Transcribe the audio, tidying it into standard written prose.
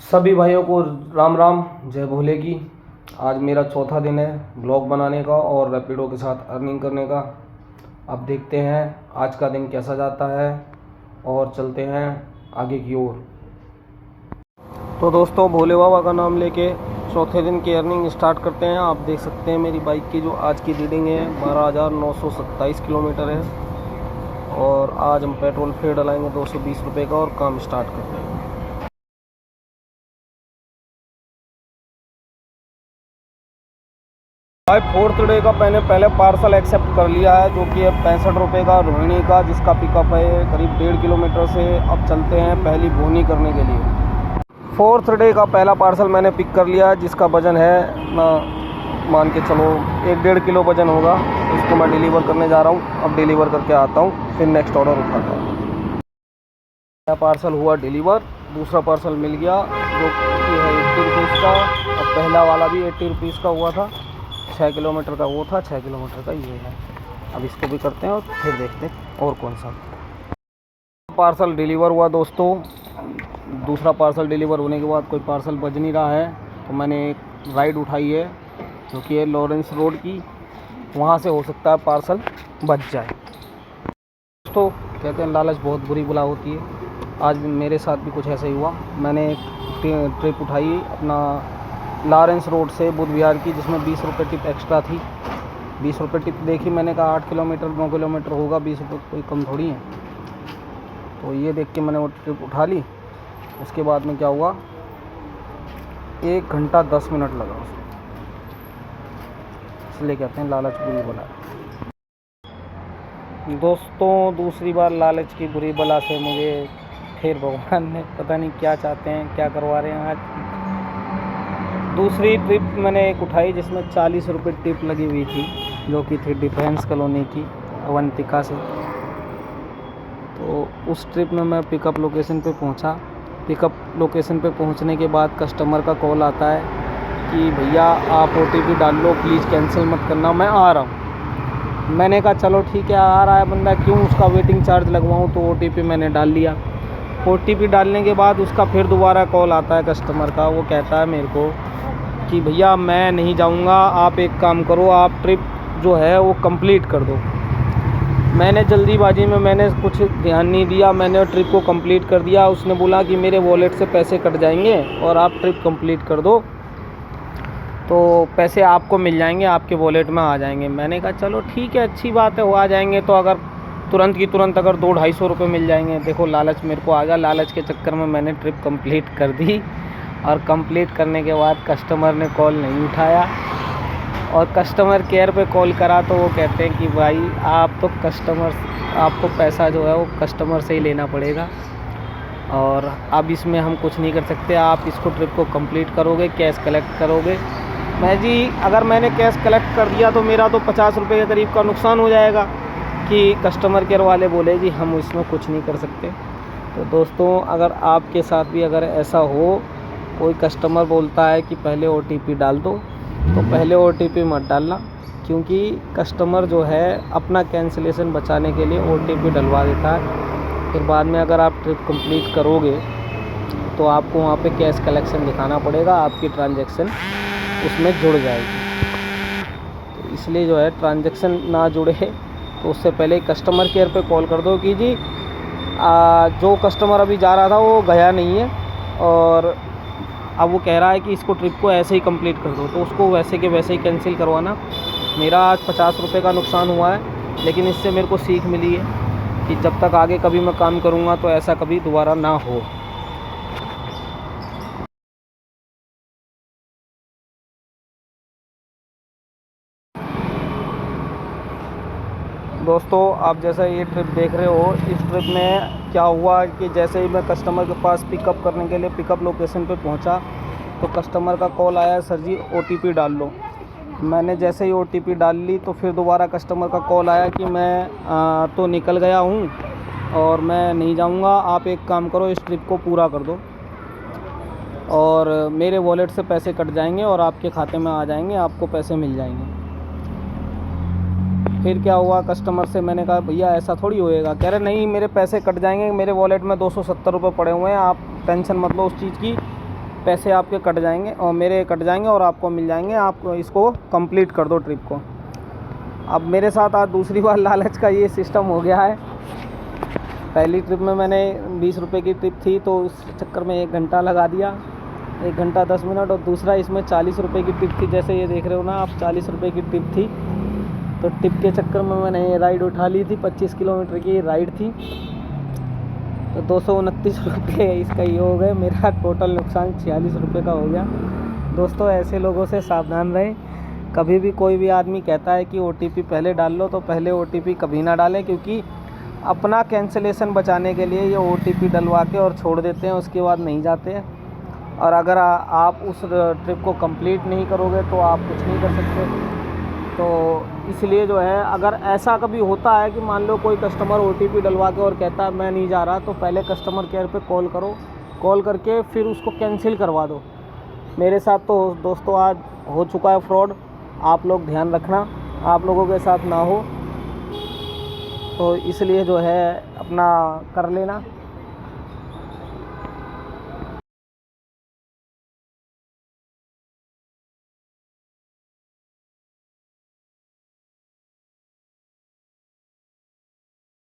सभी भाइयों को राम राम, जय भोले की। आज मेरा चौथा दिन है ब्लॉग बनाने का और रैपिडो के साथ अर्निंग करने का। अब देखते हैं आज का दिन कैसा जाता है और चलते हैं आगे की ओर। तो दोस्तों, भोले बाबा का नाम लेके चौथे दिन की अर्निंग स्टार्ट करते हैं। आप देख सकते हैं मेरी बाइक की जो आज की रीडिंग है 12,927 किलोमीटर है और आज हम पेट्रोल फेयर डलाएंगे 220 रुपये का और काम स्टार्ट करते हैं। भाई फोर्थ डे का मैंने पहले पार्सल एक्सेप्ट कर लिया है जो कि है 65 रुपये का रोहिणी का, जिसका पिकअप है करीब 1.5 किलोमीटर से। अब चलते हैं पहली बोनी करने के लिए। फोर्थ डे का पहला पार्सल मैंने पिक कर लिया है जिसका वज़न है मान के चलो 1-1.5 किलो वज़न होगा। इसको मैं डिलीवर करने जा रहा हूँ। अब डिलीवर करके आता हूँ, फिर नेक्स्ट ऑर्डर उठाता हूँ। पहला पार्सल हुआ डिलीवर, दूसरा पार्सल मिल गया जो कि है 80 रुपीज़ का। अब पहला वाला भी 80 रुपीज़ का हुआ था। 6 किलोमीटर का वो था, 6 किलोमीटर का ये है। अब इसको भी करते हैं और फिर देखते हैं और कौन सा पार्सल डिलीवर हुआ। दोस्तों, दूसरा पार्सल डिलीवर होने के बाद कोई पार्सल बज नहीं रहा है तो मैंने एक राइड उठाई है जो कि है लॉरेंस रोड की। वहाँ से हो सकता है पार्सल बच जाए। दोस्तों, कहते हैं लालच बहुत बुरी बला होती है। आज मेरे साथ भी कुछ ऐसा ही हुआ। मैंने एक ट्रिप उठाई अपना लॉरेंस रोड से बुध विहार की, जिसमें 20 रुपये टिप एक्स्ट्रा थी। 20 रुपये टिप देखी मैंने, कहा 8 किलोमीटर 9 किलोमीटर होगा, 20 रुपये कोई कम थोड़ी है। तो ये देख के मैंने वो ट्रिप उठा ली। उसके बाद में क्या हुआ, 1 घंटा 10 मिनट लगा उसको। इसलिए कहते हैं लालच बुरी बला। दोस्तों, दूसरी बार लालच की बुरी बला से मुझे फिर भगवान ने पता नहीं क्या चाहते हैं, क्या करवा रहे हैं। आज दूसरी ट्रिप मैंने एक उठाई जिसमें 40 रुपये टिप लगी हुई थी, जो कि थी डिफेंस कॉलोनी की अवंतिका से। तो उस ट्रिप में मैं पिकअप लोकेशन पे पहुंचा। पिकअप लोकेशन पे पहुंचने के बाद कस्टमर का कॉल आता है कि भैया आप OTP डाल लो, प्लीज़ कैंसिल मत करना, मैं आ रहा हूँ। मैंने कहा चलो ठीक है, आ रहा है बंदा, क्यों उसका वेटिंग चार्ज लगवाऊँ। तो OTP मैंने डाल लिया। OTP डालने के बाद उसका फिर दोबारा कॉल आता है कस्टमर का। वो कहता है मेरे को कि भैया मैं नहीं जाऊंगा, आप एक काम करो, आप ट्रिप जो है वो कंप्लीट कर दो। मैंने जल्दीबाजी में मैंने कुछ ध्यान नहीं दिया, मैंने ट्रिप को कंप्लीट कर दिया। उसने बोला कि मेरे वॉलेट से पैसे कट जाएंगे और आप ट्रिप कंप्लीट कर दो तो पैसे आपको मिल जाएंगे, आपके वॉलेट में आ जाएंगे। मैंने कहा चलो ठीक है, अच्छी बात है, वो आ जाएंगे तो अगर तुरंत की तुरंत अगर 200-250 रुपये मिल जाएंगे। देखो लालच मेरे को आ गया। लालच के चक्कर में मैंने ट्रिप कंप्लीट कर दी और कंप्लीट करने के बाद कस्टमर ने कॉल नहीं उठाया और कस्टमर केयर पे कॉल करा तो वो कहते हैं कि भाई आप तो आपको पैसा जो है वो कस्टमर से ही लेना पड़ेगा और अब इसमें हम कुछ नहीं कर सकते। आप इसको ट्रिप को कंप्लीट करोगे, कैश कलेक्ट करोगे। मैं जी अगर मैंने कैश कलेक्ट कर दिया तो मेरा तो 50 रुपये के करीब का नुकसान हो जाएगा कि कस्टमर केयर वाले बोले जी हम इसमें कुछ नहीं कर सकते। तो दोस्तों, अगर आपके साथ भी अगर ऐसा हो, कोई कस्टमर बोलता है कि पहले OTP डाल दो, तो पहले OTP मत डालना, क्योंकि कस्टमर जो है अपना कैंसिलेशन बचाने के लिए OTP डलवा देता है। फिर बाद में अगर आप ट्रिप कंप्लीट करोगे तो आपको वहाँ पे कैश कलेक्शन दिखाना पड़ेगा, आपकी ट्रांजैक्शन उसमें जुड़ जाएगी। तो इसलिए जो है ट्रांजैक्शन ना जुड़े तो उससे पहले कस्टमर केयर पे कॉल कर दो कि जी जो कस्टमर अभी जा रहा था वो गया नहीं है और अब वो कह रहा है कि इसको ट्रिप को ऐसे ही कंप्लीट कर दो, तो उसको वैसे के वैसे ही कैंसिल करवाना। मेरा आज 50 रुपये का नुकसान हुआ है, लेकिन इससे मेरे को सीख मिली है कि जब तक आगे कभी मैं काम करूँगा तो ऐसा कभी दोबारा ना हो। दोस्तों, आप जैसा ये ट्रिप देख रहे हो, इस ट्रिप में क्या हुआ कि जैसे ही मैं कस्टमर के पास पिकअप करने के लिए पिकअप लोकेशन पे पहुंचा तो कस्टमर का कॉल आया, सर जी OTP डाल लो। मैंने जैसे ही OTP डाल ली तो फिर दोबारा कस्टमर का कॉल आया कि मैं तो निकल गया हूं और मैं नहीं जाऊंगा, आप एक काम करो, इस ट्रिप को पूरा कर दो और मेरे वॉलेट से पैसे कट जाएंगे और आपके खाते में आ जाएंगे, आपको पैसे मिल जाएंगे। फिर क्या हुआ, कस्टमर से मैंने कहा भैया ऐसा थोड़ी होएगा। कह रहे नहीं, मेरे पैसे कट जाएंगे, मेरे वॉलेट में 270 रुपये पड़े हुए हैं, आप टेंशन मत लो उस चीज़ की, पैसे आपके कट जाएंगे और मेरे कट जाएंगे और आपको मिल जाएंगे। आप इसको कंप्लीट कर दो ट्रिप को। अब मेरे साथ आज दूसरी बार लालच का ये सिस्टम हो गया है। पहली ट्रिप में मैंने 20 रुपये की ट्रिप थी तो उस चक्कर में 1 घंटा लगा दिया, 1 घंटा 10 मिनट। और दूसरा इसमें 40 रुपये की ट्रिप थी, जैसे ये देख रहे हो ना आप, 40 रुपये की ट्रिप थी। तो ट्रिप के चक्कर में मैंने ये राइड उठा ली थी, 25 किलोमीटर की राइड थी। तो 229 रुपये इसका ये हो गए, मेरा टोटल नुकसान 46 रुपये का हो गया। दोस्तों ऐसे लोगों से सावधान रहें। कभी भी कोई भी आदमी कहता है कि OTP पहले डाल लो, तो पहले OTP कभी ना डालें, क्योंकि अपना कैंसिलेशन बचाने के लिए ये OTP डलवा के और छोड़ देते हैं, उसके बाद नहीं जाते हैं। और अगर आप उस ट्रिप को कंप्लीट नहीं करोगे तो आप कुछ नहीं कर सकते। तो इसलिए जो है, अगर ऐसा कभी होता है कि मान लो कोई कस्टमर OTP डलवा के और कहता है मैं नहीं जा रहा, तो पहले कस्टमर केयर पे कॉल करो, कॉल करके फिर उसको कैंसिल करवा दो। मेरे साथ तो दोस्तों आज हो चुका है फ्रॉड। आप लोग ध्यान रखना, आप लोगों के साथ ना हो, तो इसलिए जो है अपना कर लेना।